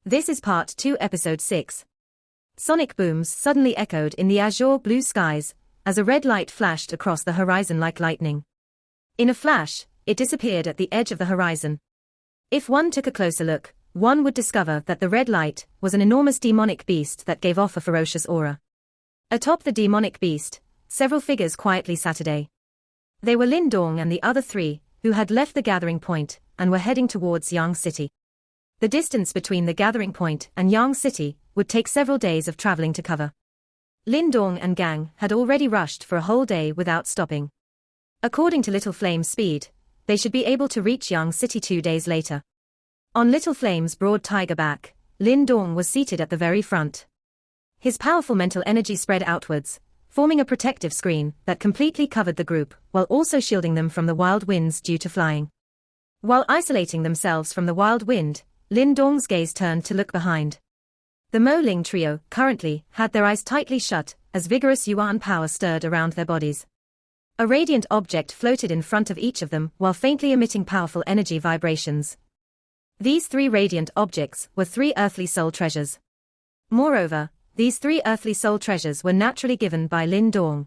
This is Part 2, Episode 6. Sonic booms suddenly echoed in the azure blue skies, as a red light flashed across the horizon like lightning. In a flash, it disappeared at the edge of the horizon. If one took a closer look, one would discover that the red light was an enormous demonic beast that gave off a ferocious aura. Atop the demonic beast, several figures quietly sat. They were Lin Dong and the other three, who had left the gathering point and were heading towards Yang City. The distance between the gathering point and Yang City would take several days of traveling to cover. Lin Dong and gang had already rushed for a whole day without stopping. According to Little Flame's speed, they should be able to reach Yang City 2 days later. On Little Flame's broad tiger back, Lin Dong was seated at the very front. His powerful mental energy spread outwards, forming a protective screen that completely covered the group while also shielding them from the wild winds due to flying. While isolating themselves from the wild wind, Lin Dong's gaze turned to look behind. The Mo Ling trio currently had their eyes tightly shut as vigorous yuan power stirred around their bodies. A radiant object floated in front of each of them while faintly emitting powerful energy vibrations. These 3 radiant objects were 3 earthly soul treasures. Moreover, these 3 earthly soul treasures were naturally given by Lin Dong.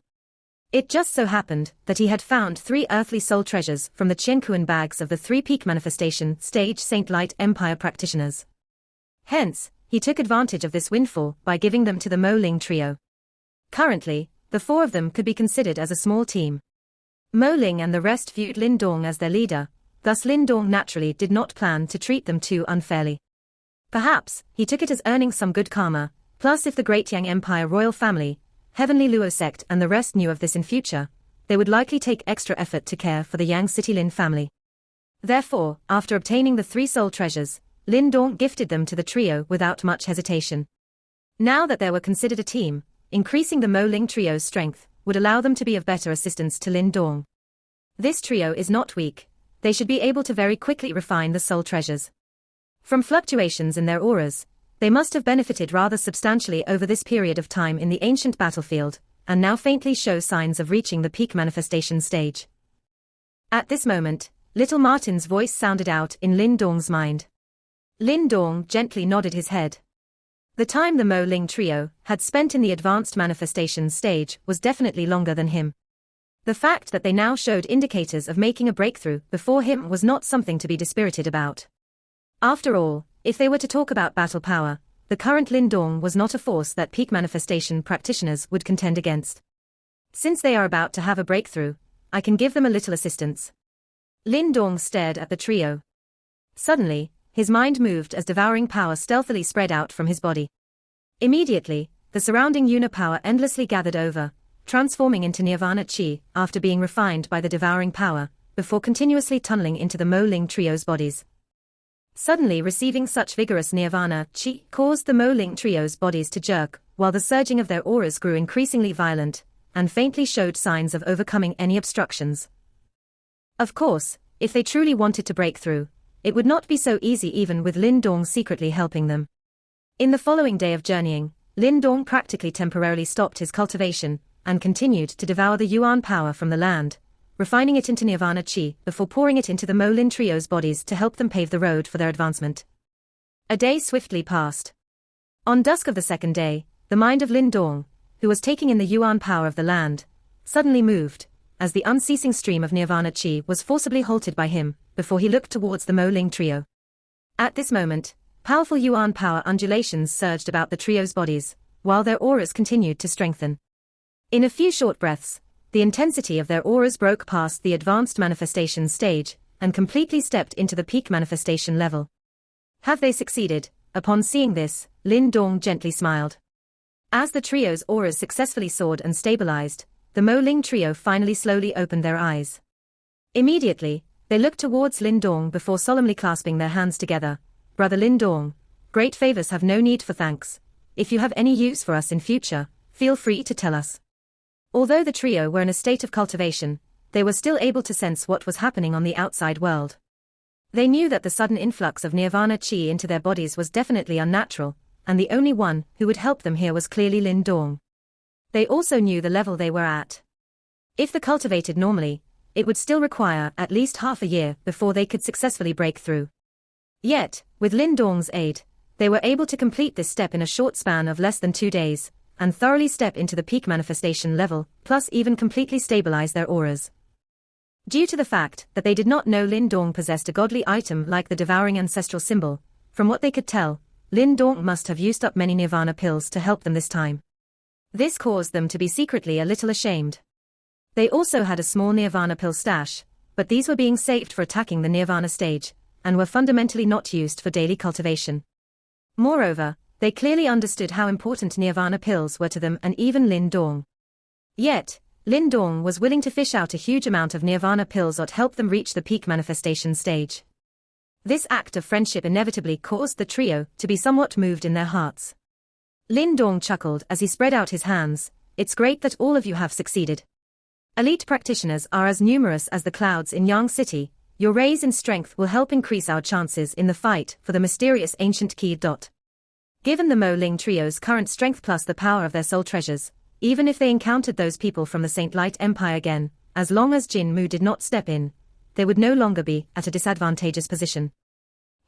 It just so happened that he had found 3 earthly soul treasures from the Qiankuan bags of the 3 peak manifestation stage Saint Light Empire practitioners. Hence, he took advantage of this windfall by giving them to the Mo Ling trio. Currently, the 4 of them could be considered as a small team. Mo Ling and the rest viewed Lin Dong as their leader, thus Lin Dong naturally did not plan to treat them too unfairly. Perhaps, he took it as earning some good karma, plus if the Great Yang Empire royal family, Heavenly Luo sect and the rest knew of this in future, they would likely take extra effort to care for the Yang City Lin family. Therefore, after obtaining the 3 soul treasures, Lin Dong gifted them to the trio without much hesitation. Now that they were considered a team, increasing the Mo Ling trio's strength would allow them to be of better assistance to Lin Dong. This trio is not weak, they should be able to very quickly refine the soul treasures. From fluctuations in their auras, they must have benefited rather substantially over this period of time in the ancient battlefield, and now faintly show signs of reaching the peak manifestation stage. At this moment, little Martin's voice sounded out in Lin Dong's mind. Lin Dong gently nodded his head. The time the Mo Ling trio had spent in the advanced manifestation stage was definitely longer than him. The fact that they now showed indicators of making a breakthrough before him was not something to be dispirited about. After all, if they were to talk about battle power, the current Lin Dong was not a force that peak manifestation practitioners would contend against. Since they are about to have a breakthrough, I can give them a little assistance. Lin Dong stared at the trio. Suddenly, his mind moved as devouring power stealthily spread out from his body. Immediately, the surrounding Una power endlessly gathered over, transforming into Nirvana Chi after being refined by the devouring power, before continuously tunneling into the Mo Ling trio's bodies. Suddenly receiving such vigorous Nirvana Chi caused the Mo Ling trio's bodies to jerk, while the surging of their auras grew increasingly violent, and faintly showed signs of overcoming any obstructions. Of course, if they truly wanted to break through, it would not be so easy even with Lin Dong secretly helping them. In the following day of journeying, Lin Dong practically temporarily stopped his cultivation, and continued to devour the yuan power from the land, refining it into Nirvana Chi before pouring it into the Mo Lin trio's bodies to help them pave the road for their advancement. A day swiftly passed. On dusk of the second day, the mind of Lin Dong, who was taking in the yuan power of the land, suddenly moved, as the unceasing stream of Nirvana Chi was forcibly halted by him, before he looked towards the Mo Ling trio. At this moment, powerful yuan power undulations surged about the trio's bodies, while their auras continued to strengthen. In a few short breaths, the intensity of their auras broke past the advanced manifestation stage, and completely stepped into the peak manifestation level. Have they succeeded? Upon seeing this, Lin Dong gently smiled. As the trio's auras successfully soared and stabilized, the Mo Ling trio finally slowly opened their eyes. Immediately, they looked towards Lin Dong before solemnly clasping their hands together. Brother Lin Dong, great favors have no need for thanks. If you have any use for us in future, feel free to tell us. Although the trio were in a state of cultivation, they were still able to sense what was happening on the outside world. They knew that the sudden influx of Nirvana Chi into their bodies was definitely unnatural, and the only one who would help them here was clearly Lin Dong. They also knew the level they were at. If they cultivated normally, it would still require at least half a year before they could successfully break through. Yet, with Lin Dong's aid, They were able to complete this step in a short span of less than 2 days, and thoroughly step into the peak manifestation level, plus even completely stabilize their auras. Due to the fact that they did not know Lin Dong possessed a godly item like the devouring ancestral symbol, from what they could tell, Lin Dong must have used up many nirvana pills to help them this time. This caused them to be secretly a little ashamed. They also had a small nirvana pill stash, but these were being saved for attacking the nirvana stage, and were fundamentally not used for daily cultivation. Moreover, they clearly understood how important nirvana pills were to them and even Lin Dong. Yet, Lin Dong was willing to fish out a huge amount of nirvana pills to help them reach the peak manifestation stage. This act of friendship inevitably caused the trio to be somewhat moved in their hearts. Lin Dong chuckled as he spread out his hands. It's great that all of you have succeeded. Elite practitioners are as numerous as the clouds in Yang City. Your raise in strength will help increase our chances in the fight for the mysterious ancient key. Given the Mo Ling trio's current strength plus the power of their soul treasures, even if they encountered those people from the Saint Light Empire again, as long as Jin Mu did not step in, they would no longer be at a disadvantageous position.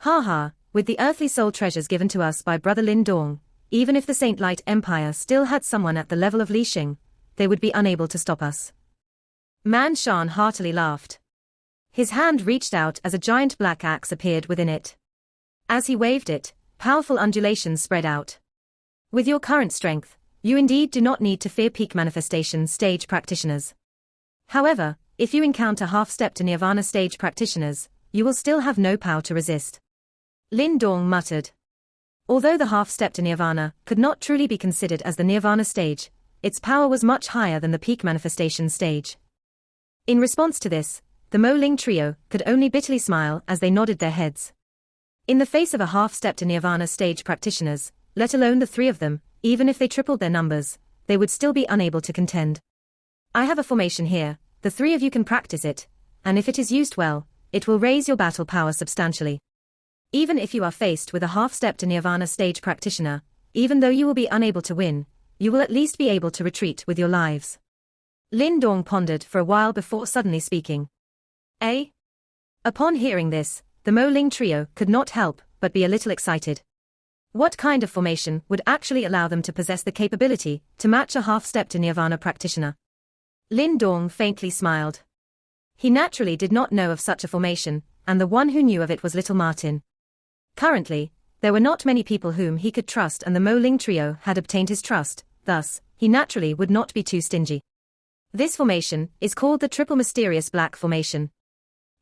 Ha, with the earthly soul treasures given to us by Brother Lin Dong, even if the Saint Light Empire still had someone at the level of Li Xing, they would be unable to stop us. Man Shan heartily laughed. His hand reached out as a giant black axe appeared within it. As he waved it, powerful undulations spread out. With your current strength, you indeed do not need to fear peak manifestation stage practitioners. However, if you encounter half-step to nirvana stage practitioners, you will still have no power to resist. Lin Dong muttered. Although the half-step to nirvana could not truly be considered as the nirvana stage, its power was much higher than the peak manifestation stage. In response to this, the Mo Ling trio could only bitterly smile as they nodded their heads. In the face of a half-step to nirvana stage practitioners, let alone the 3 of them, even if they tripled their numbers, they would still be unable to contend. I have a formation here, the 3 of you can practice it, and if it is used well, it will raise your battle power substantially. Even if you are faced with a half-step to nirvana stage practitioner, even though you will be unable to win, you will at least be able to retreat with your lives. Lin Dong pondered for a while before suddenly speaking. Eh? Upon hearing this, the Mo Ling trio could not help but be a little excited. What kind of formation would actually allow them to possess the capability to match a half-step to nirvana practitioner? Lin Dong faintly smiled. He naturally did not know of such a formation, and the one who knew of it was little Martin. Currently, there were not many people whom he could trust, and the Mo Ling trio had obtained his trust, thus, he naturally would not be too stingy. This formation is called the Triple Mysterious Black Formation.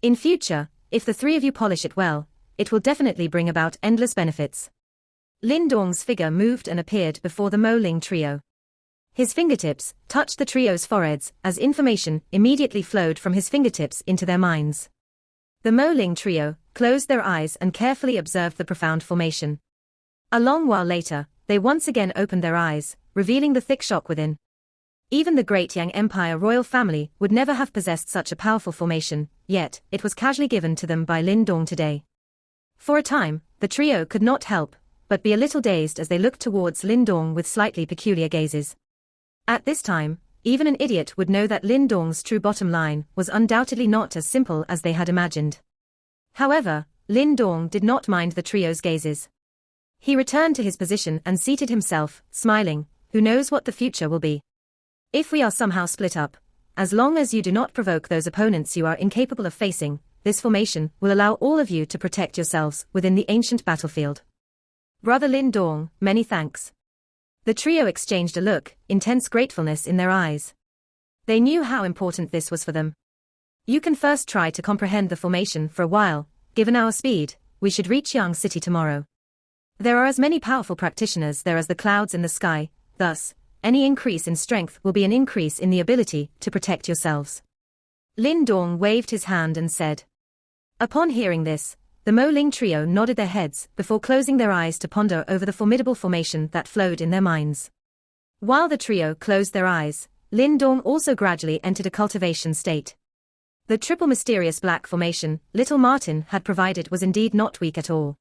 In future, if the 3 of you polish it well, it will definitely bring about endless benefits. Lin Dong's figure moved and appeared before the Mo Ling trio. His fingertips touched the trio's foreheads as information immediately flowed from his fingertips into their minds. The Mo Ling trio closed their eyes and carefully observed the profound formation. A long while later, they once again opened their eyes, revealing the thick shock within. Even the great Yang Empire royal family would never have possessed such a powerful formation, yet it was casually given to them by Lin Dong today. For a time, the trio could not help but be a little dazed as they looked towards Lin Dong with slightly peculiar gazes. At this time, even an idiot would know that Lin Dong's true bottom line was undoubtedly not as simple as they had imagined. However, Lin Dong did not mind the trio's gazes. He returned to his position and seated himself, smiling. Who knows what the future will be? If we are somehow split up, as long as you do not provoke those opponents you are incapable of facing, this formation will allow all of you to protect yourselves within the ancient battlefield. Brother Lin Dong, many thanks. The trio exchanged a look, intense gratefulness in their eyes. They knew how important this was for them. You can first try to comprehend the formation for a while. Given our speed, we should reach Yang City tomorrow. There are as many powerful practitioners there as the clouds in the sky, thus, any increase in strength will be an increase in the ability to protect yourselves. Lin Dong waved his hand and said. Upon hearing this, the Mo Ling trio nodded their heads before closing their eyes to ponder over the formidable formation that flowed in their minds. While the trio closed their eyes, Lin Dong also gradually entered a cultivation state. The triple mysterious black formation little Martin had provided was indeed not weak at all.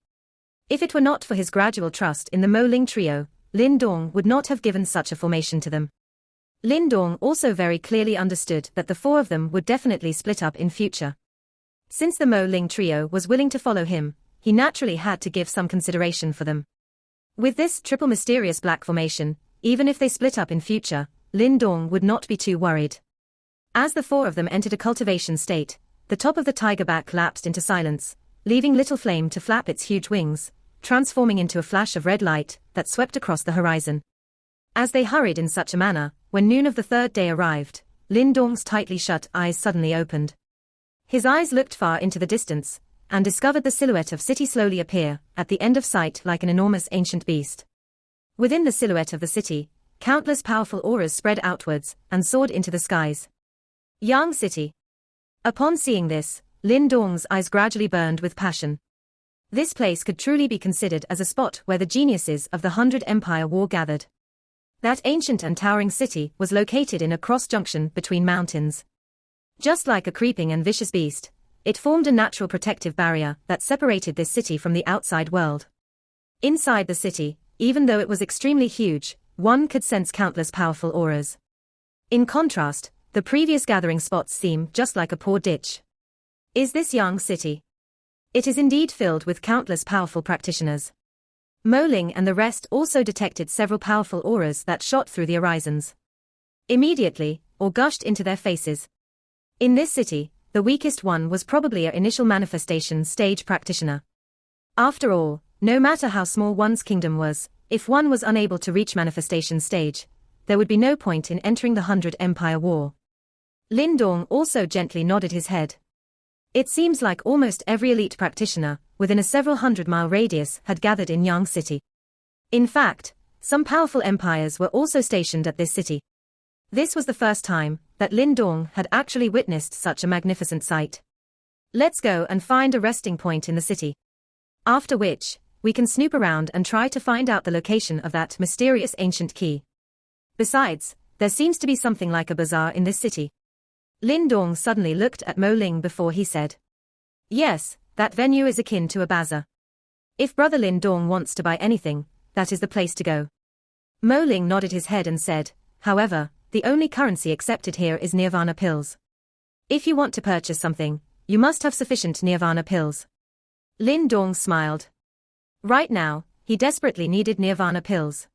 If it were not for his gradual trust in the Mo Ling trio, Lin Dong would not have given such a formation to them. Lin Dong also very clearly understood that the 4 of them would definitely split up in future. Since the Mo Ling trio was willing to follow him, he naturally had to give some consideration for them. With this triple mysterious black formation, even if they split up in future, Lin Dong would not be too worried. As the four of them entered a cultivation state, the top of the tiger back lapsed into silence, leaving Little Flame to flap its huge wings, transforming into a flash of red light that swept across the horizon. As they hurried in such a manner, when noon of the third day arrived, Lin Dong's tightly shut eyes suddenly opened. His eyes looked far into the distance, and discovered the silhouette of city slowly appear, at the end of sight like an enormous ancient beast. Within the silhouette of the city, countless powerful auras spread outwards, and soared into the skies. Yang City. Upon seeing this, Lin Dong's eyes gradually burned with passion. This place could truly be considered as a spot where the geniuses of the 100 Empire War gathered. That ancient and towering city was located in a cross-junction between mountains. Just like a creeping and vicious beast, it formed a natural protective barrier that separated this city from the outside world. Inside the city, even though it was extremely huge, one could sense countless powerful auras. In contrast, the previous gathering spots seem just like a poor ditch. Is this Yang City? It is indeed filled with countless powerful practitioners. Mo Ling and the rest also detected several powerful auras that shot through the horizons. Immediately, or gushed into their faces. In this city, the weakest one was probably an initial manifestation stage practitioner. After all, no matter how small one's kingdom was, if one was unable to reach manifestation stage, there would be no point in entering the 100 Empire War. Lin Dong also gently nodded his head. It seems like almost every elite practitioner, within a several 100-mile radius, had gathered in Yang City. In fact, some powerful empires were also stationed at this city. This was the first time that Lin Dong had actually witnessed such a magnificent sight. Let's go and find a resting point in the city. After which, we can snoop around and try to find out the location of that mysterious ancient key. Besides, there seems to be something like a bazaar in this city. Lin Dong suddenly looked at Mo Ling before he said. Yes, that venue is akin to a bazaar. If Brother Lin Dong wants to buy anything, that is the place to go. Mo Ling nodded his head and said, however, the only currency accepted here is Nirvana pills. If you want to purchase something, you must have sufficient Nirvana pills. Lin Dong smiled. Right now, he desperately needed Nirvana pills.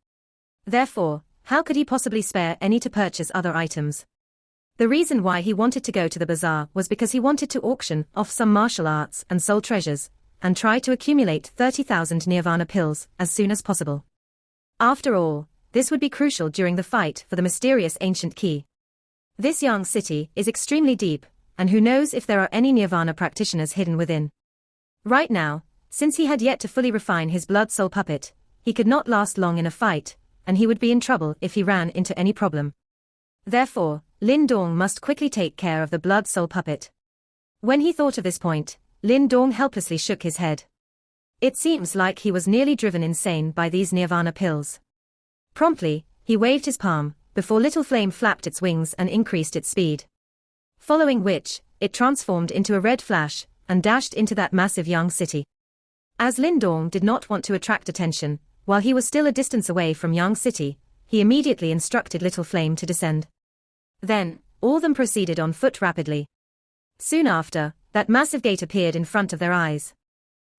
Therefore, how could he possibly spare any to purchase other items? The reason why he wanted to go to the bazaar was because he wanted to auction off some martial arts and soul treasures, and try to accumulate 30,000 Nirvana pills as soon as possible. After all, this would be crucial during the fight for the mysterious ancient key. This Yang City is extremely deep, and who knows if there are any Nirvana practitioners hidden within. Right now, since he had yet to fully refine his blood soul puppet, he could not last long in a fight, and he would be in trouble if he ran into any problem. Therefore, Lin Dong must quickly take care of the blood soul puppet. When he thought of this point, Lin Dong helplessly shook his head. It seems like he was nearly driven insane by these Nirvana pills. Promptly, he waved his palm, before Little Flame flapped its wings and increased its speed. Following which, it transformed into a red flash, and dashed into that massive Yang City. As Lin Dong did not want to attract attention, while he was still a distance away from Yang City, he immediately instructed Little Flame to descend. Then, all of them proceeded on foot rapidly. Soon after, that massive gate appeared in front of their eyes.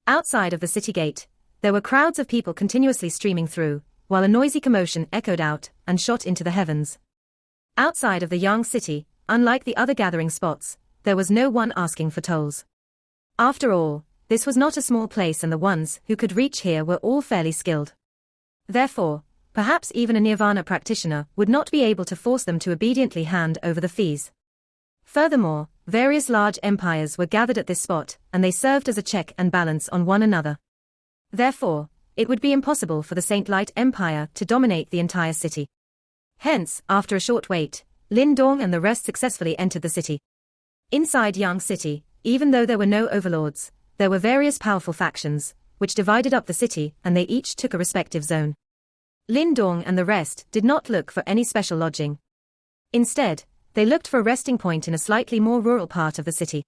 Outside of the city gate, there were crowds of people continuously streaming through, while a noisy commotion echoed out and shot into the heavens. Outside of the Yang City, unlike the other gathering spots, there was no one asking for tolls. After all, this was not a small place and the ones who could reach here were all fairly skilled. Therefore, perhaps even a Nirvana practitioner would not be able to force them to obediently hand over the fees. Furthermore, various large empires were gathered at this spot, and they served as a check and balance on one another. Therefore, it would be impossible for the Saint Light Empire to dominate the entire city. Hence, after a short wait, Lin Dong and the rest successfully entered the city. Inside Yang City, even though there were no overlords, there were various powerful factions, which divided up the city and they each took a respective zone. Lin Dong and the rest did not look for any special lodging. Instead, they looked for a resting point in a slightly more rural part of the city.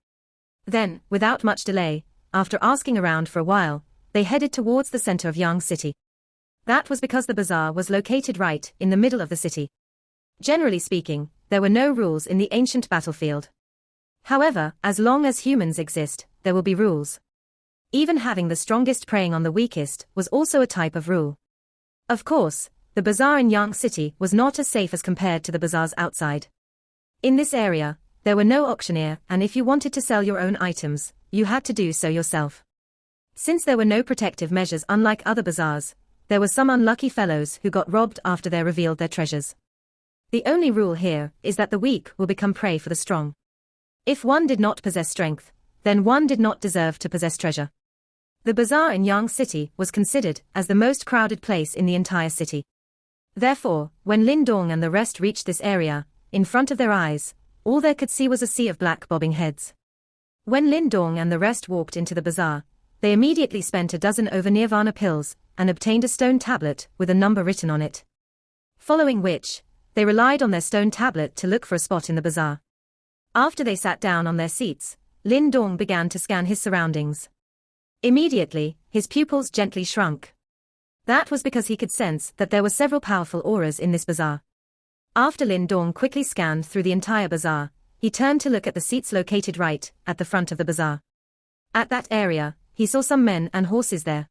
Then, without much delay, after asking around for a while, they headed towards the center of Yang City. That was because the bazaar was located right in the middle of the city. Generally speaking, there were no rules in the ancient battlefield. However, as long as humans exist, there will be rules. Even having the strongest preying on the weakest was also a type of rule. Of course, the bazaar in Yang City was not as safe as compared to the bazaars outside. In this area, there were no auctioneer, and if you wanted to sell your own items, you had to do so yourself. Since there were no protective measures unlike other bazaars, there were some unlucky fellows who got robbed after they revealed their treasures. The only rule here is that the weak will become prey for the strong. If one did not possess strength, then one did not deserve to possess treasure. The bazaar in Yang City was considered as the most crowded place in the entire city. Therefore, when Lin Dong and the rest reached this area, in front of their eyes, all they could see was a sea of black bobbing heads. When Lin Dong and the rest walked into the bazaar, they immediately spent a dozen over nirvana pills and obtained a stone tablet with a number written on it. Following which, they relied on their stone tablet to look for a spot in the bazaar. After they sat down on their seats, Lin Dong began to scan his surroundings. Immediately, his pupils gently shrunk. That was because he could sense that there were several powerful auras in this bazaar. After Lin Dong quickly scanned through the entire bazaar, he turned to look at the seats located right at the front of the bazaar. At that area, he saw some men and horses there.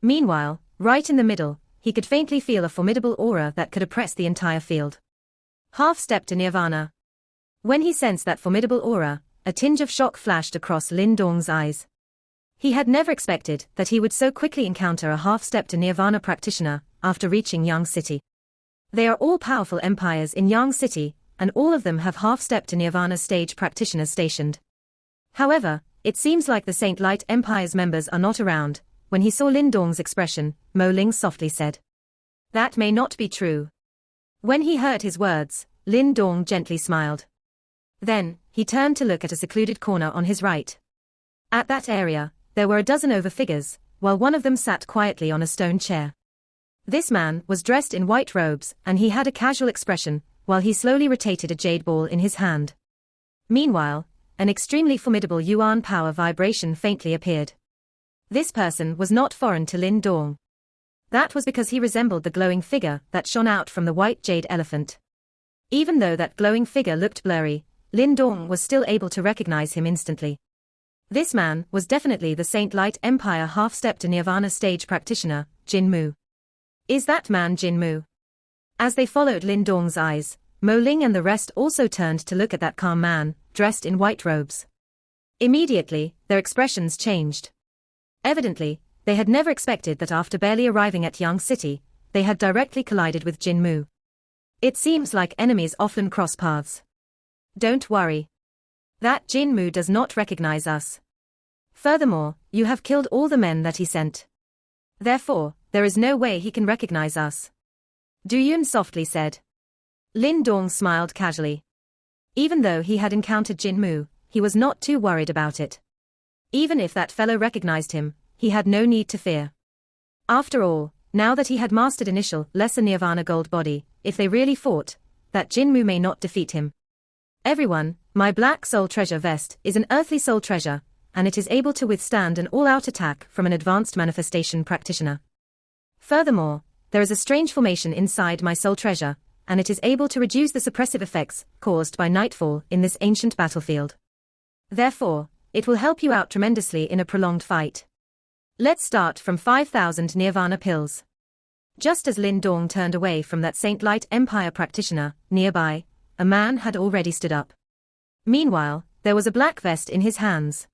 Meanwhile, right in the middle, he could faintly feel a formidable aura that could oppress the entire field. Half-step to nirvana. When he sensed that formidable aura, a tinge of shock flashed across Lin Dong's eyes. He had never expected that he would so quickly encounter a half-step to nirvana practitioner after reaching Yang City. They are all powerful empires in Yang City, and all of them have half-step to nirvana stage practitioners stationed. However, it seems like the Saint Light Empire's members are not around. When he saw Lin Dong's expression, Mo Ling softly said, "That may not be true." When he heard his words, Lin Dong gently smiled. Then, he turned to look at a secluded corner on his right. At that area, there were a dozen over figures, while one of them sat quietly on a stone chair. This man was dressed in white robes, and he had a casual expression, while he slowly rotated a jade ball in his hand. Meanwhile, an extremely formidable yuan power vibration faintly appeared. This person was not foreign to Lin Dong. That was because he resembled the glowing figure that shone out from the white jade elephant. Even though that glowing figure looked blurry, Lin Dong was still able to recognize him instantly. This man was definitely the Saint Light Empire half-step to nirvana stage practitioner, Jin Mu. Is that man Jin Mu? As they followed Lin Dong's eyes, Mo Ling and the rest also turned to look at that calm man, dressed in white robes. Immediately, their expressions changed. Evidently, they had never expected that after barely arriving at Yang City, they had directly collided with Jin Mu. It seems like enemies often cross paths. Don't worry. That Jin Mu does not recognize us. Furthermore, you have killed all the men that he sent. Therefore, there is no way he can recognize us. Du Yun softly said. Lin Dong smiled casually. Even though he had encountered Jin Mu, he was not too worried about it. Even if that fellow recognized him, he had no need to fear. After all, now that he had mastered initial lesser nirvana gold body, if they really fought, that Jin Mu may not defeat him. Everyone, my black soul treasure vest is an earthly soul treasure, and it is able to withstand an all-out attack from an advanced manifestation practitioner. Furthermore, there is a strange formation inside my soul treasure, and it is able to reduce the suppressive effects caused by nightfall in this ancient battlefield. Therefore, it will help you out tremendously in a prolonged fight. Let's start from 5,000 nirvana pills. Just as Lin Dong turned away from that Saint Light Empire practitioner, nearby, a man had already stood up. Meanwhile, there was a black vest in his hands.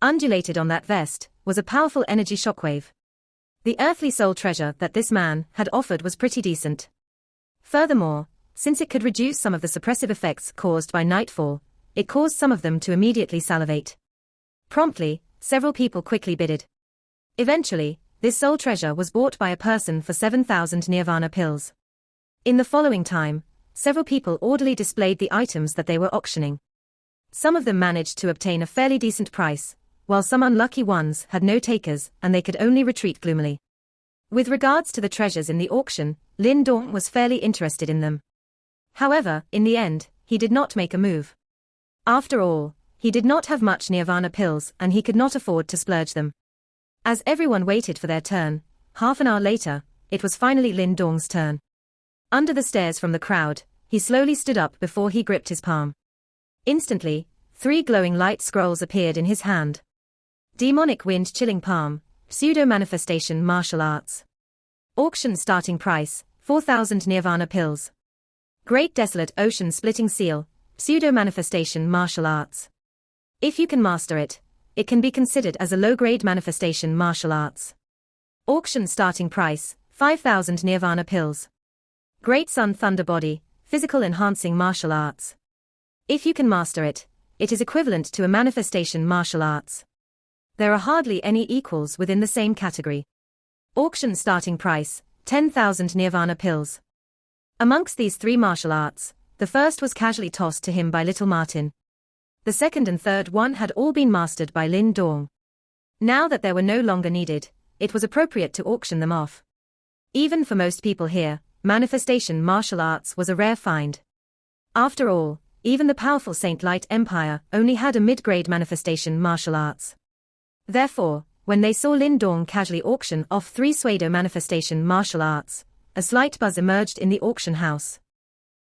Undulated on that vest was a powerful energy shockwave. The earthly soul treasure that this man had offered was pretty decent. Furthermore, since it could reduce some of the suppressive effects caused by nightfall, it caused some of them to immediately salivate. Promptly, several people quickly bidded. Eventually, this soul treasure was bought by a person for 7,000 nirvana pills. In the following time, several people orderly displayed the items that they were auctioning. Some of them managed to obtain a fairly decent price, while some unlucky ones had no takers and they could only retreat gloomily. With regards to the treasures in the auction, Lin Dong was fairly interested in them. However, in the end, he did not make a move. After all, he did not have much nirvana pills and he could not afford to splurge them. As everyone waited for their turn, half an hour later, it was finally Lin Dong's turn. Under the stares from the crowd, he slowly stood up before he gripped his palm. Instantly, 3 glowing light scrolls appeared in his hand. Demonic wind chilling palm, pseudo-manifestation martial arts. Auction starting price, 4,000 Nirvana pills. Great Desolate Ocean Splitting Seal, pseudo-manifestation martial arts. If you can master it, it can be considered as a low-grade manifestation martial arts. Auction starting price, 5,000 Nirvana pills. Great Sun Thunder Body, physical enhancing martial arts. If you can master it, it is equivalent to a manifestation martial arts. There are hardly any equals within the same category. Auction starting price, 10,000 Nirvana pills. Amongst these three martial arts, the first was casually tossed to him by Little Martin. The second and third one had all been mastered by Lin Dong. Now that they were no longer needed, it was appropriate to auction them off. Even for most people here, manifestation martial arts was a rare find. After all, even the powerful Saint Light Empire only had a mid-grade manifestation martial arts. Therefore, when they saw Lin Dong casually auction off three pseudo manifestation martial arts, a slight buzz emerged in the auction house.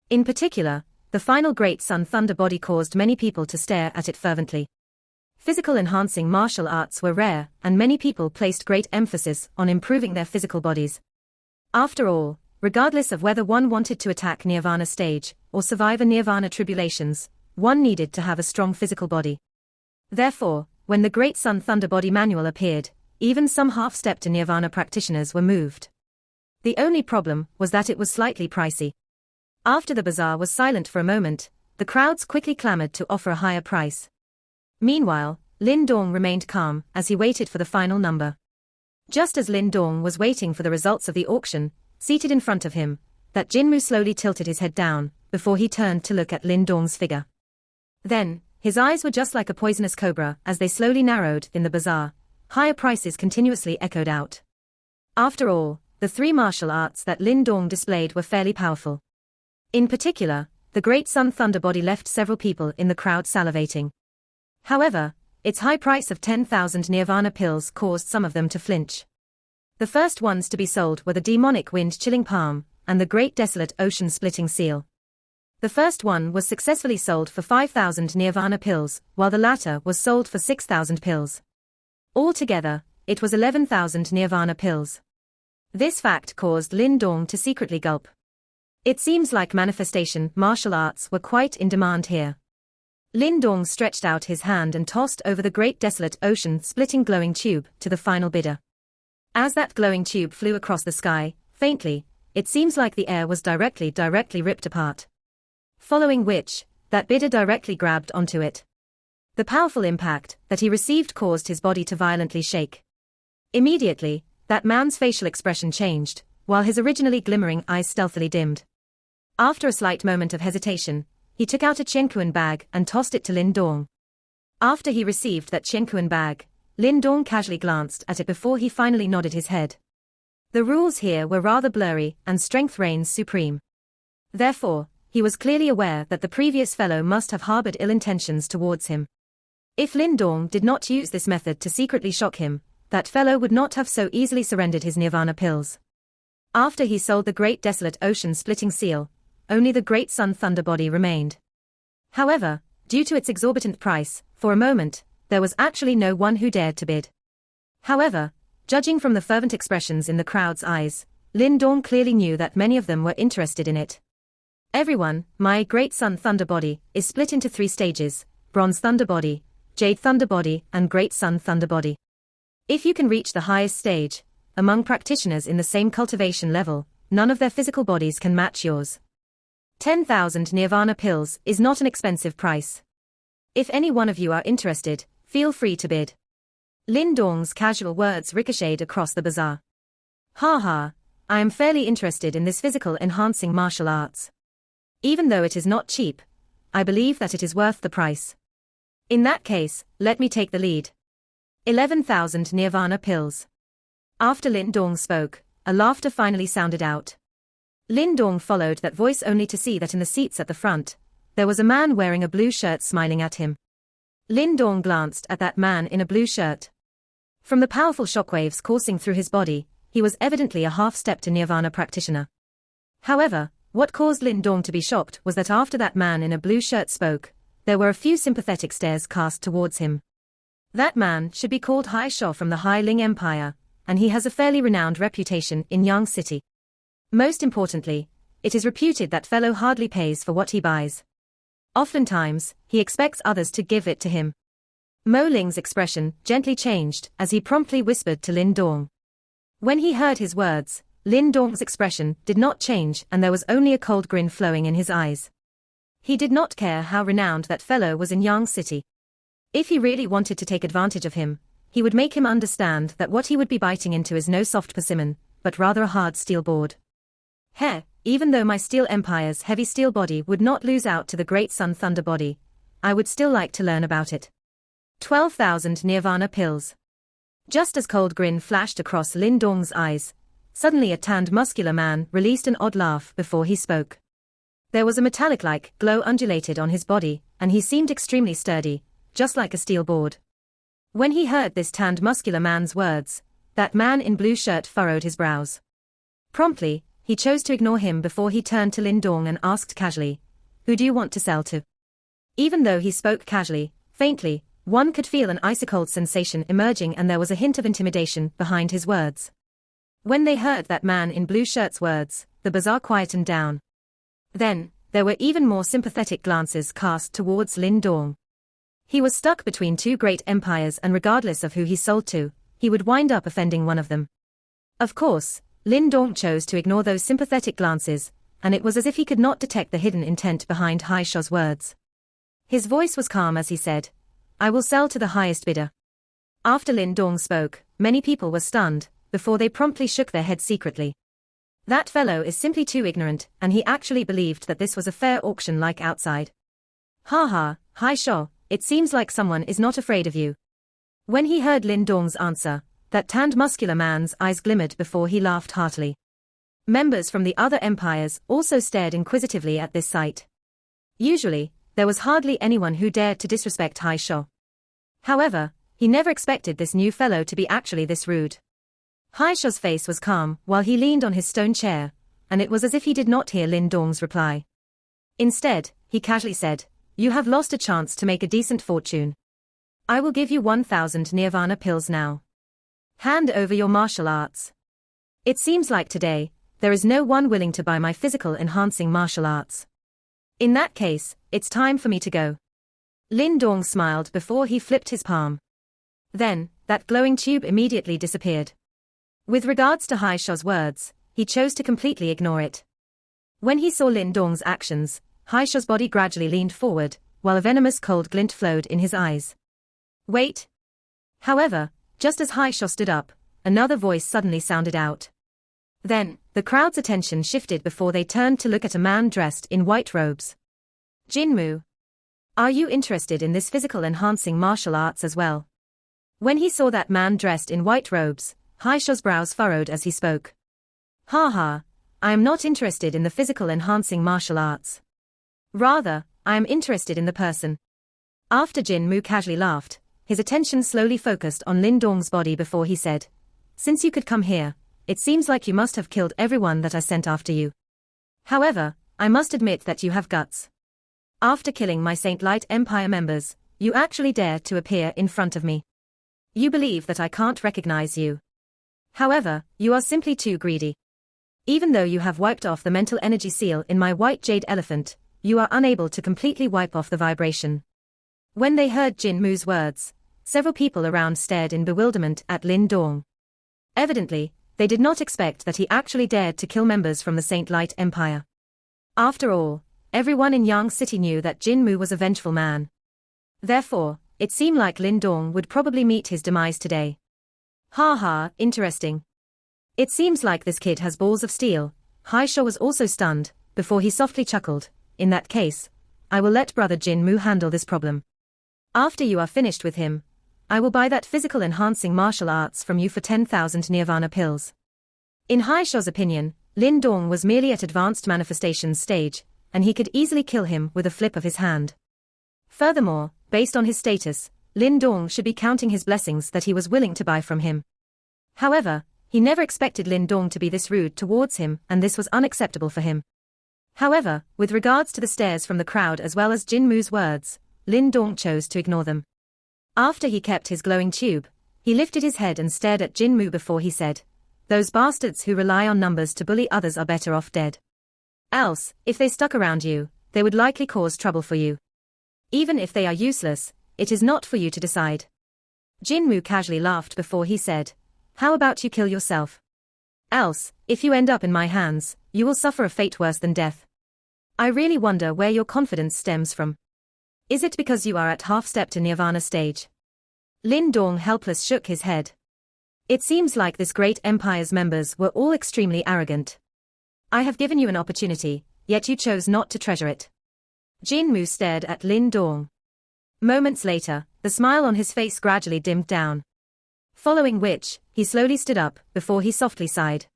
In particular, the final Great Sun Thunder Body caused many people to stare at it fervently. Physical enhancing martial arts were rare, and many people placed great emphasis on improving their physical bodies. After all, regardless of whether one wanted to attack Nirvana stage or survive a Nirvana tribulations, one needed to have a strong physical body. Therefore, when the Great Sun Thunder Body manual appeared, even some half-step to Nirvana practitioners were moved. The only problem was that it was slightly pricey. After the bazaar was silent for a moment, the crowds quickly clamored to offer a higher price. Meanwhile, Lin Dong remained calm as he waited for the final number. Just as Lin Dong was waiting for the results of the auction, seated in front of him, that Jinmu slowly tilted his head down, before he turned to look at Lin Dong's figure. Then, his eyes were just like a poisonous cobra as they slowly narrowed in the bazaar. Higher prices continuously echoed out. After all, the three martial arts that Lin Dong displayed were fairly powerful. In particular, the Great Sun Thunder Body left several people in the crowd salivating. However, its high price of 10,000 Nirvana pills caused some of them to flinch. The first ones to be sold were the Demonic Wind Chilling Palm and the Great Desolate Ocean Splitting Seal. The first one was successfully sold for 5,000 Nirvana pills, while the latter was sold for 6,000 pills. Altogether, it was 11,000 Nirvana pills. This fact caused Lin Dong to secretly gulp. It seems like manifestation martial arts were quite in demand here. Lin Dong stretched out his hand and tossed over the Great Desolate Ocean Splitting glowing tube to the final bidder. As that glowing tube flew across the sky, faintly, it seems like the air was directly ripped apart. Following which, that bidder directly grabbed onto it. The powerful impact that he received caused his body to violently shake. Immediately, that man's facial expression changed, while his originally glimmering eyes stealthily dimmed. After a slight moment of hesitation, he took out a Qianquan bag and tossed it to Lin Dong. After he received that Qianquan bag, Lin Dong casually glanced at it before he finally nodded his head. The rules here were rather blurry, and strength reigns supreme. Therefore, he was clearly aware that the previous fellow must have harbored ill intentions towards him. If Lin Dong did not use this method to secretly shock him, that fellow would not have so easily surrendered his Nirvana pills. After he sold the Great Desolate Ocean Splitting Seal, only the Great Sun Thunder Body remained. However, due to its exorbitant price, for a moment, there was actually no one who dared to bid. However, judging from the fervent expressions in the crowd's eyes, Lin Dong clearly knew that many of them were interested in it. Everyone, my Great Sun Thunder Body, is split into three stages: Bronze Thunder Body, Jade Thunder Body, and Great Sun Thunder Body. If you can reach the highest stage, among practitioners in the same cultivation level, none of their physical bodies can match yours. 10,000 Nirvana pills is not an expensive price. If any one of you are interested, feel free to bid. Lin Dong's casual words ricocheted across the bazaar. Ha ha, I am fairly interested in this physical enhancing martial arts. Even though it is not cheap, I believe that it is worth the price. In that case, let me take the lead. 11,000 Nirvana pills. After Lin Dong spoke, a laughter finally sounded out. Lin Dong followed that voice only to see that in the seats at the front, there was a man wearing a blue shirt smiling at him. Lin Dong glanced at that man in a blue shirt. From the powerful shockwaves coursing through his body, he was evidently a half-step to Nirvana practitioner. However, what caused Lin Dong to be shocked was that after that man in a blue shirt spoke, there were a few sympathetic stares cast towards him. That man should be called Hai Shou from the Hai Ling Empire, and he has a fairly renowned reputation in Yang City. Most importantly, it is reputed that fellow hardly pays for what he buys. Oftentimes, he expects others to give it to him. Mo Ling's expression gently changed as he promptly whispered to Lin Dong. When he heard his words, Lin Dong's expression did not change and there was only a cold grin flowing in his eyes. He did not care how renowned that fellow was in Yang City. If he really wanted to take advantage of him, he would make him understand that what he would be biting into is no soft persimmon, but rather a hard steel board. Even though my steel empire's heavy steel body would not lose out to the great sun thunder body, I would still like to learn about it. 12,000 Nirvana pills. Just as cold grin flashed across Lin Dong's eyes, suddenly a tanned muscular man released an odd laugh before he spoke. There was a metallic-like glow undulated on his body, and he seemed extremely sturdy, just like a steel board. When he heard this tanned muscular man's words, that man in blue shirt furrowed his brows. Promptly, he chose to ignore him before he turned to Lin Dong and asked casually, "Who do you want to sell to?" Even though he spoke casually, faintly, one could feel an ice-cold sensation emerging and there was a hint of intimidation behind his words. When they heard that man in blue shirt's words, the bazaar quietened down. Then, there were even more sympathetic glances cast towards Lin Dong. He was stuck between two great empires and regardless of who he sold to, he would wind up offending one of them. Of course, Lin Dong chose to ignore those sympathetic glances, and it was as if he could not detect the hidden intent behind Hai Shou's words. His voice was calm as he said, "I will sell to the highest bidder." After Lin Dong spoke, many people were stunned, before they promptly shook their heads secretly. That fellow is simply too ignorant, and he actually believed that this was a fair auction like outside. "Ha ha, Hai Shou, it seems like someone is not afraid of you." When he heard Lin Dong's answer, that tanned muscular man's eyes glimmered before he laughed heartily. Members from the other empires also stared inquisitively at this sight. Usually, there was hardly anyone who dared to disrespect Hai Shou. However, he never expected this new fellow to be actually this rude. Hai Shou's face was calm while he leaned on his stone chair, and it was as if he did not hear Lin Dong's reply. Instead, he casually said, "You have lost a chance to make a decent fortune. I will give you 1,000 Nirvana pills now. Hand over your martial arts. It seems like today, there is no one willing to buy my physical enhancing martial arts. In that case, it's time for me to go." Lin Dong smiled before he flipped his palm. Then, that glowing tube immediately disappeared. With regards to Hai Shou's words, he chose to completely ignore it. When he saw Lin Dong's actions, Hai Shou's body gradually leaned forward, while a venomous cold glint flowed in his eyes. "Wait." However, just as Hai Shou stood up, another voice suddenly sounded out. Then, the crowd's attention shifted before they turned to look at a man dressed in white robes. "Jinmu. Are you interested in this physical enhancing martial arts as well?" When he saw that man dressed in white robes, Hai Shou's brows furrowed as he spoke. "Ha ha, I am not interested in the physical enhancing martial arts. Rather, I am interested in the person." After Jinmu casually laughed, his attention slowly focused on Lin Dong's body before he said, "Since you could come here, it seems like you must have killed everyone that I sent after you. However, I must admit that you have guts. After killing my Saint Light Empire members, you actually dare to appear in front of me. You believe that I can't recognize you. However, you are simply too greedy. Even though you have wiped off the mental energy seal in my white jade elephant, you are unable to completely wipe off the vibration." When they heard Jin Mu's words, several people around stared in bewilderment at Lin Dong. Evidently, they did not expect that he actually dared to kill members from the Saint Light Empire. After all, everyone in Yang City knew that Jin Mu was a vengeful man. Therefore, it seemed like Lin Dong would probably meet his demise today. "Ha ha, interesting. It seems like this kid has balls of steel." Hai Shou was also stunned, before he softly chuckled, "In that case, I will let brother Jin Mu handle this problem. After you are finished with him, I will buy that physical enhancing martial arts from you for 10,000 Nirvana pills." In Hai Shou's opinion, Lin Dong was merely at advanced manifestations stage, and he could easily kill him with a flip of his hand. Furthermore, based on his status, Lin Dong should be counting his blessings that he was willing to buy from him. However, he never expected Lin Dong to be this rude towards him, and this was unacceptable for him. However, with regards to the stares from the crowd as well as Jin Mu's words, Lin Dong chose to ignore them. After he kept his glowing tube, He lifted his head and stared at Jin Mu before he said, "Those bastards who rely on numbers to bully others are better off dead. Else, if they stuck around you, they would likely cause trouble for you. Even if they are useless, it is not for you to decide." Jin Mu casually laughed before he said, "How about you kill yourself? Else, if you end up in my hands, you will suffer a fate worse than death. I really wonder where your confidence stems from. Is it because you are at half-step to nirvana stage?" Lin Dong helpless shook his head. It seems like this great empire's members were all extremely arrogant. I have given you an opportunity, yet you chose not to treasure it. Jin Mu stared at Lin Dong. Moments later, the smile on his face gradually dimmed down. Following which, he slowly stood up, before he softly sighed.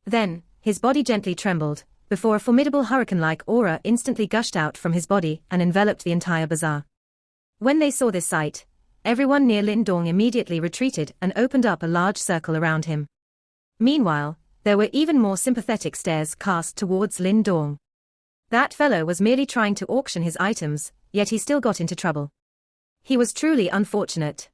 Then, his body gently trembled, before a formidable hurricane-like aura instantly gushed out from his body and enveloped the entire bazaar. When they saw this sight, everyone near Lin Dong immediately retreated and opened up a large circle around him. Meanwhile, there were even more sympathetic stares cast towards Lin Dong. That fellow was merely trying to auction his items, yet he still got into trouble. He was truly unfortunate.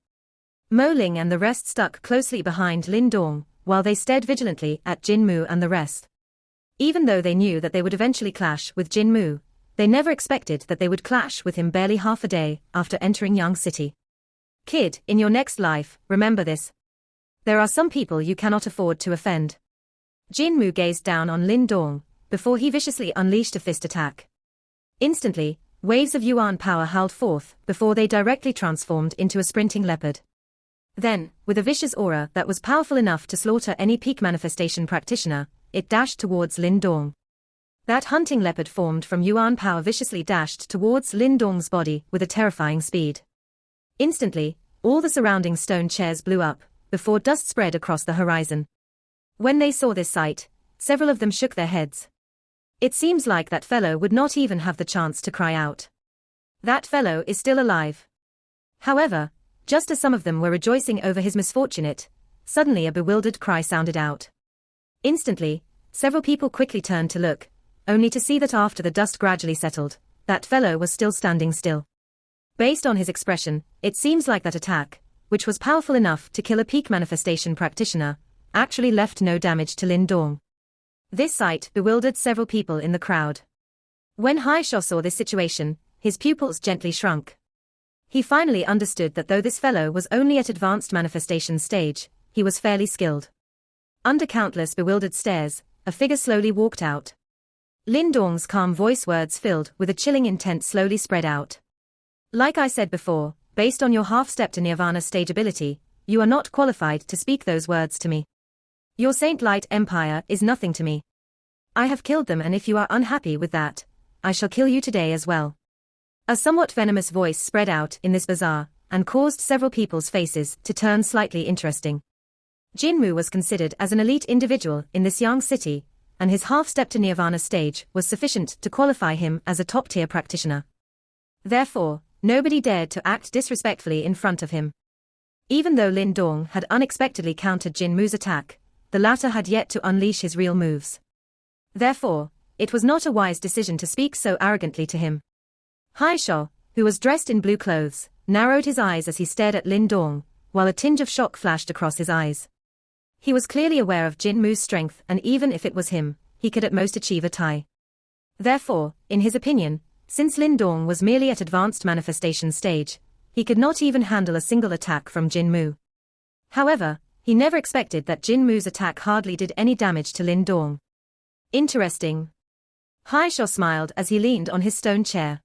Mo Ling and the rest stuck closely behind Lin Dong, while they stared vigilantly at Jin Mu and the rest. Even though they knew that they would eventually clash with Jin Mu, they never expected that they would clash with him barely half a day after entering Yang City. Kid, in your next life, remember this. There are some people you cannot afford to offend. Jin Mu gazed down on Lin Dong, before he viciously unleashed a fist attack. Instantly, waves of yuan power hurled forth, before they directly transformed into a sprinting leopard. Then, with a vicious aura that was powerful enough to slaughter any peak manifestation practitioner, it dashed towards Lin Dong. That hunting leopard formed from yuan power viciously dashed towards Lin Dong's body with a terrifying speed. Instantly, all the surrounding stone chairs blew up, before dust spread across the horizon. When they saw this sight, several of them shook their heads. It seems like that fellow would not even have the chance to cry out. That fellow is still alive. However, just as some of them were rejoicing over his misfortunate, suddenly a bewildered cry sounded out. Instantly, several people quickly turned to look, only to see that after the dust gradually settled, that fellow was still standing still. Based on his expression, it seems like that attack, which was powerful enough to kill a peak manifestation practitioner, actually left no damage to Lin Dong. This sight bewildered several people in the crowd. When Hai Shou saw this situation, his pupils gently shrunk. He finally understood that though this fellow was only at advanced manifestation stage, he was fairly skilled. Under countless bewildered stares, a figure slowly walked out. Lin Dong's calm voice words filled with a chilling intent slowly spread out. Like I said before, based on your half-step to nirvana stage ability, you are not qualified to speak those words to me. Your Saint Light Empire is nothing to me. I have killed them, and if you are unhappy with that, I shall kill you today as well. A somewhat venomous voice spread out in this bazaar, and caused several people's faces to turn slightly interesting. Jin Mu was considered as an elite individual in this Yang City, and his half-step to nirvana stage was sufficient to qualify him as a top-tier practitioner. Therefore, nobody dared to act disrespectfully in front of him. Even though Lin Dong had unexpectedly countered Jin Mu's attack, the latter had yet to unleash his real moves. Therefore, it was not a wise decision to speak so arrogantly to him. Hai Shou, who was dressed in blue clothes, narrowed his eyes as he stared at Lin Dong, while a tinge of shock flashed across his eyes. He was clearly aware of Jin Mu's strength, and even if it was him, he could at most achieve a tie. Therefore, in his opinion, since Lin Dong was merely at advanced manifestation stage, he could not even handle a single attack from Jin Mu. However, he never expected that Jin Mu's attack hardly did any damage to Lin Dong. Interesting. Hai Shou smiled as he leaned on his stone chair.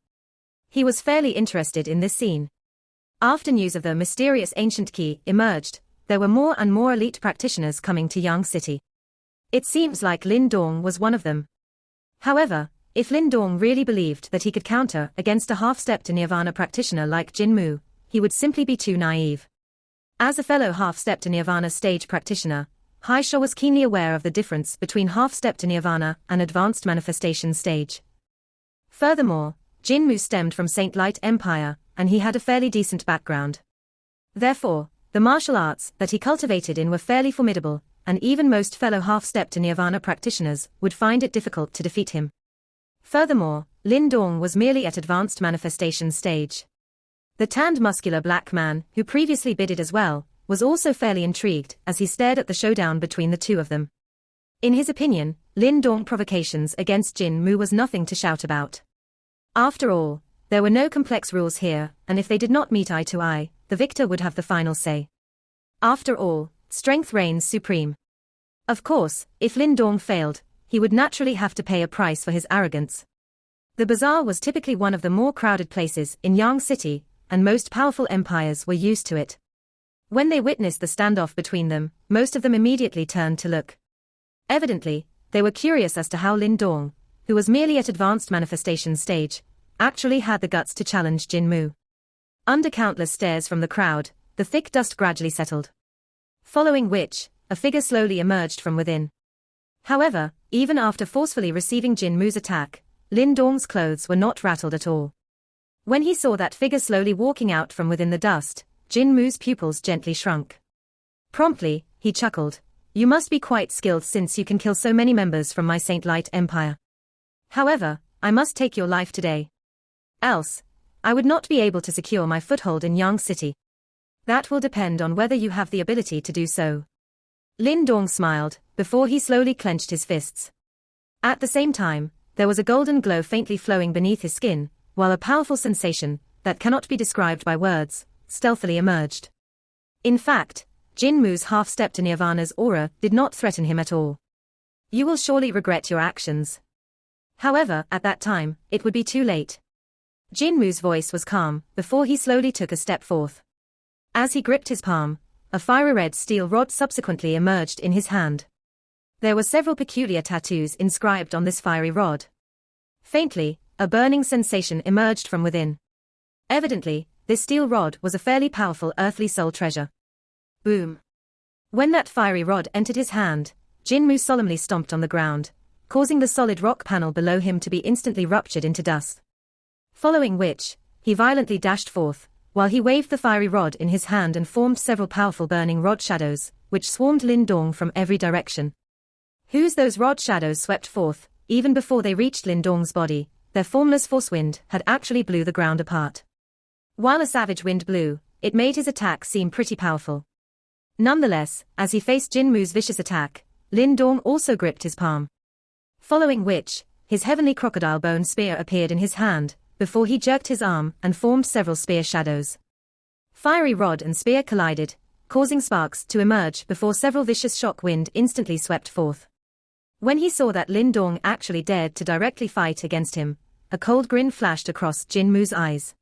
He was fairly interested in this scene. After news of the mysterious ancient key emerged, there were more and more elite practitioners coming to Yang City. It seems like Lin Dong was one of them. However, if Lin Dong really believed that he could counter against a half-step to nirvana practitioner like Jin Mu, he would simply be too naive. As a fellow half-step to nirvana stage practitioner, Hai Shou was keenly aware of the difference between half-step to nirvana and advanced manifestation stage. Furthermore, Jin Mu stemmed from Saint Light Empire, and he had a fairly decent background. Therefore, the martial arts that he cultivated in were fairly formidable, and even most fellow half-step to nirvana practitioners would find it difficult to defeat him. Furthermore, Lin Dong was merely at advanced manifestation stage. The tanned muscular black man, who previously bidded as well, was also fairly intrigued as he stared at the showdown between the two of them. In his opinion, Lin Dong's provocations against Jin Mu was nothing to shout about. After all, there were no complex rules here, and if they did not meet eye to eye, the victor would have the final say. After all, strength reigns supreme. Of course, if Lin Dong failed, he would naturally have to pay a price for his arrogance. The bazaar was typically one of the more crowded places in Yang City, and most powerful empires were used to it. When they witnessed the standoff between them, most of them immediately turned to look. Evidently, they were curious as to how Lin Dong, who was merely at advanced manifestation stage, actually had the guts to challenge Jin Mu. Under countless stares from the crowd, the thick dust gradually settled. Following which, a figure slowly emerged from within. However, even after forcefully receiving Jin Mu's attack, Lin Dong's clothes were not rattled at all. When he saw that figure slowly walking out from within the dust, Jin Mu's pupils gently shrunk. Promptly, he chuckled. "You must be quite skilled since you can kill so many members from my saint-light empire. However, I must take your life today. Else, I would not be able to secure my foothold in Yang City. That will depend on whether you have the ability to do so." Lin Dong smiled, before he slowly clenched his fists. At the same time, there was a golden glow faintly flowing beneath his skin, while a powerful sensation, that cannot be described by words, stealthily emerged. In fact, Jin Mu's half-step to Nirvana's aura did not threaten him at all. "You will surely regret your actions." However, at that time, it would be too late. Jin Mu's voice was calm, before he slowly took a step forth. As he gripped his palm, a fiery red steel rod subsequently emerged in his hand. There were several peculiar tattoos inscribed on this fiery rod. Faintly, a burning sensation emerged from within. Evidently, this steel rod was a fairly powerful earthly soul treasure. Boom. When that fiery rod entered his hand, Jin Mu solemnly stomped on the ground, causing the solid rock panel below him to be instantly ruptured into dust. Following which, he violently dashed forth, while he waved the fiery rod in his hand and formed several powerful burning rod shadows, which swarmed Lin Dong from every direction. Those rod shadows swept forth, even before they reached Lin Dong's body, their formless force wind had actually blew the ground apart. While a savage wind blew, it made his attack seem pretty powerful. Nonetheless, as he faced Jin Mu's vicious attack, Lin Dong also gripped his palm. Following which, his heavenly crocodile bone spear appeared in his hand, before he jerked his arm and formed several spear shadows. Fiery rod and spear collided, causing sparks to emerge before several vicious shock wind instantly swept forth. When he saw that Lin Dong actually dared to directly fight against him, a cold grin flashed across Jin Mu's eyes.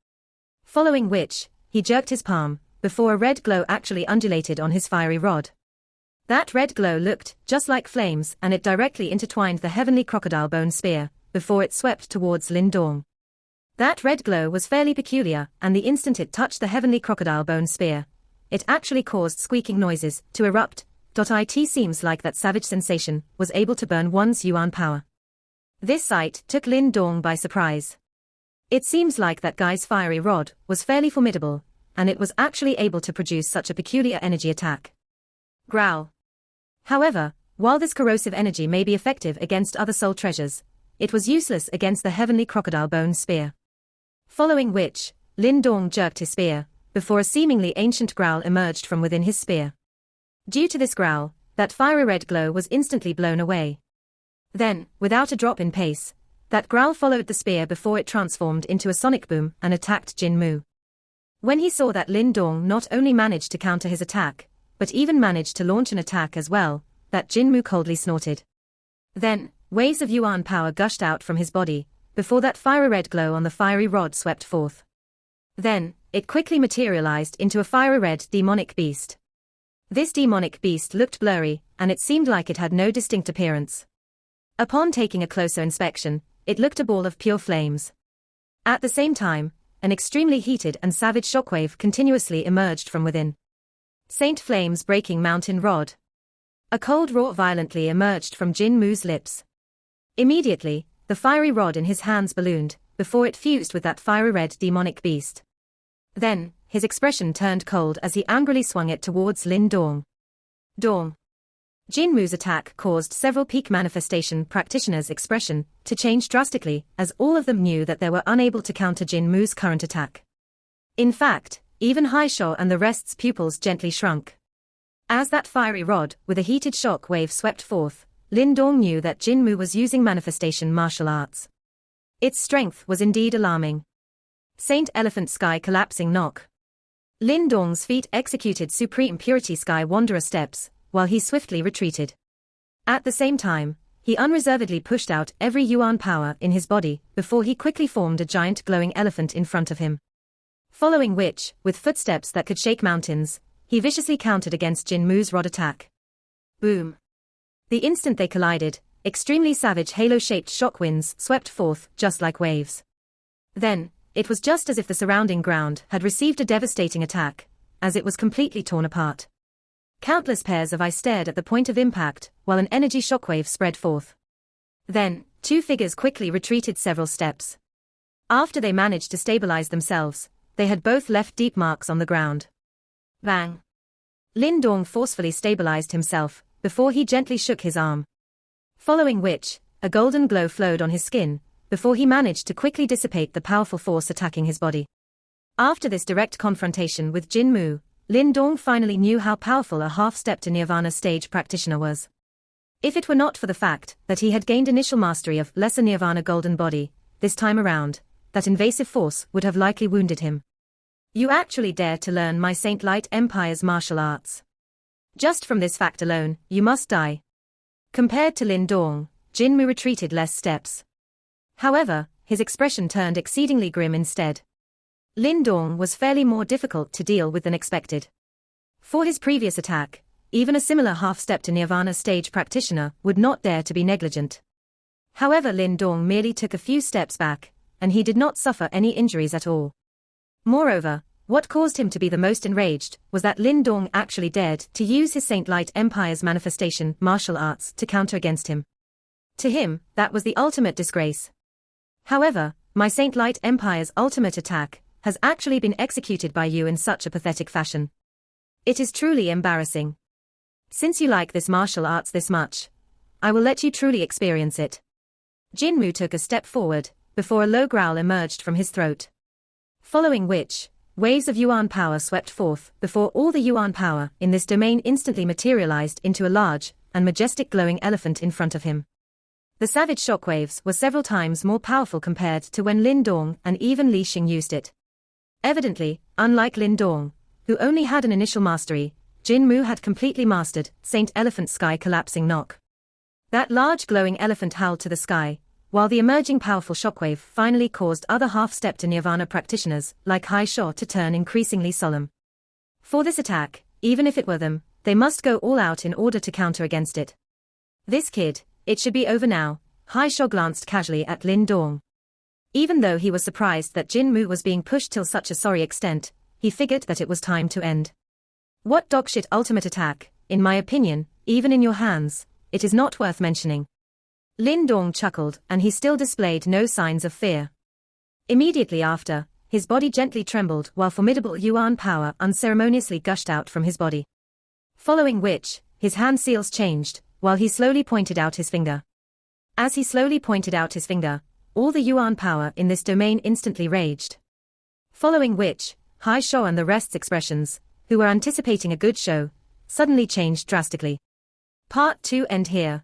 Following which, he jerked his palm, before a red glow actually undulated on his fiery rod. That red glow looked just like flames, and it directly intertwined the heavenly crocodile bone spear, before it swept towards Lin Dong. That red glow was fairly peculiar, and the instant it touched the heavenly crocodile bone spear, it actually caused squeaking noises to erupt. It seems like that savage sensation was able to burn one's yuan power. This sight took Lin Dong by surprise. It seems like that guy's fiery rod was fairly formidable, and it was actually able to produce such a peculiar energy attack. Growl. However, while this corrosive energy may be effective against other soul treasures, it was useless against the heavenly crocodile bone spear. Following which, Lin Dong jerked his spear, before a seemingly ancient growl emerged from within his spear. Due to this growl, that fiery red glow was instantly blown away. Then, without a drop in pace, that growl followed the spear before it transformed into a sonic boom and attacked Jin Mu. When he saw that Lin Dong not only managed to counter his attack, but even managed to launch an attack as well, that Jin Mu coldly snorted. Then, waves of yuan power gushed out from his body, before that fiery red glow on the fiery rod swept forth. Then, it quickly materialized into a fiery red demonic beast. This demonic beast looked blurry, and it seemed like it had no distinct appearance. Upon taking a closer inspection, it looked a ball of pure flames. At the same time, an extremely heated and savage shockwave continuously emerged from within. Saint Flames breaking mountain rod. A cold roar violently emerged from Jin Mu's lips. Immediately, the fiery rod in his hands ballooned, before it fused with that fiery red demonic beast. Then, his expression turned cold as he angrily swung it towards Lin Dong. Dong. Jin Mu's attack caused several peak manifestation practitioners' expression to change drastically, as all of them knew that they were unable to counter Jin Mu's current attack. In fact, even Haisho and the rest's pupils gently shrunk. As that fiery rod, with a heated shock wave swept forth, Lin Dong knew that Jinmu was using manifestation martial arts. Its strength was indeed alarming. Saint Elephant Sky Collapsing Knock. Lin Dong's feet executed Supreme Purity Sky Wanderer steps, while he swiftly retreated. At the same time, he unreservedly pushed out every yuan power in his body before he quickly formed a giant glowing elephant in front of him. Following which, with footsteps that could shake mountains, he viciously countered against Jinmu's rod attack. Boom! The instant they collided, extremely savage halo-shaped shock winds swept forth just like waves. Then, it was just as if the surrounding ground had received a devastating attack, as it was completely torn apart. Countless pairs of eyes stared at the point of impact, while an energy shockwave spread forth. Then, two figures quickly retreated several steps. After they managed to stabilize themselves, they had both left deep marks on the ground. Bang! Lin Dong forcefully stabilized himself, before he gently shook his arm. Following which, a golden glow flowed on his skin, before he managed to quickly dissipate the powerful force attacking his body. After this direct confrontation with Jinmu, Lin Dong finally knew how powerful a half-step to Nirvana stage practitioner was. If it were not for the fact that he had gained initial mastery of Lesser Nirvana Golden Body, this time around, that invasive force would have likely wounded him. You actually dare to learn my Saint Light Empire's martial arts. Just from this fact alone, you must die. Compared to Lin Dong, Jinmu retreated less steps. However, his expression turned exceedingly grim instead. Lin Dong was fairly more difficult to deal with than expected. For his previous attack, even a similar half-step to Nirvana stage practitioner would not dare to be negligent. However, Lin Dong merely took a few steps back, and he did not suffer any injuries at all. Moreover, what caused him to be the most enraged was that Lin Dong actually dared to use his Saint Light Empire's manifestation martial arts to counter against him. To him, that was the ultimate disgrace. However, my Saint Light Empire's ultimate attack has actually been executed by you in such a pathetic fashion. It is truly embarrassing. Since you like this martial arts this much, I will let you truly experience it. Jinmu took a step forward, before a low growl emerged from his throat. Following which, waves of yuan power swept forth, before all the yuan power in this domain instantly materialized into a large and majestic glowing elephant in front of him. The savage shockwaves were several times more powerful compared to when Lin Dong and even Li Xing used it. Evidently, unlike Lin Dong, who only had an initial mastery, Jinmu had completely mastered Saint Elephant Sky Collapsing Knock. That large glowing elephant howled to the sky, while the emerging powerful shockwave finally caused other half-step to Nirvana practitioners like Haisho to turn increasingly solemn. For this attack, even if it were them, they must go all out in order to counter against it. This kid, it should be over now, Haisho glanced casually at Lin Dong. Even though he was surprised that Jinmu was being pushed till such a sorry extent, he figured that it was time to end. What dogshit ultimate attack, in my opinion, even in your hands, it is not worth mentioning. Lin Dong chuckled, and he still displayed no signs of fear. Immediately after, his body gently trembled while formidable yuan power unceremoniously gushed out from his body. Following which, his hand seals changed, while he slowly pointed out his finger. As he slowly pointed out his finger, all the yuan power in this domain instantly raged. Following which, Haisho and the rest's expressions, who were anticipating a good show, suddenly changed drastically. Part 2 end here.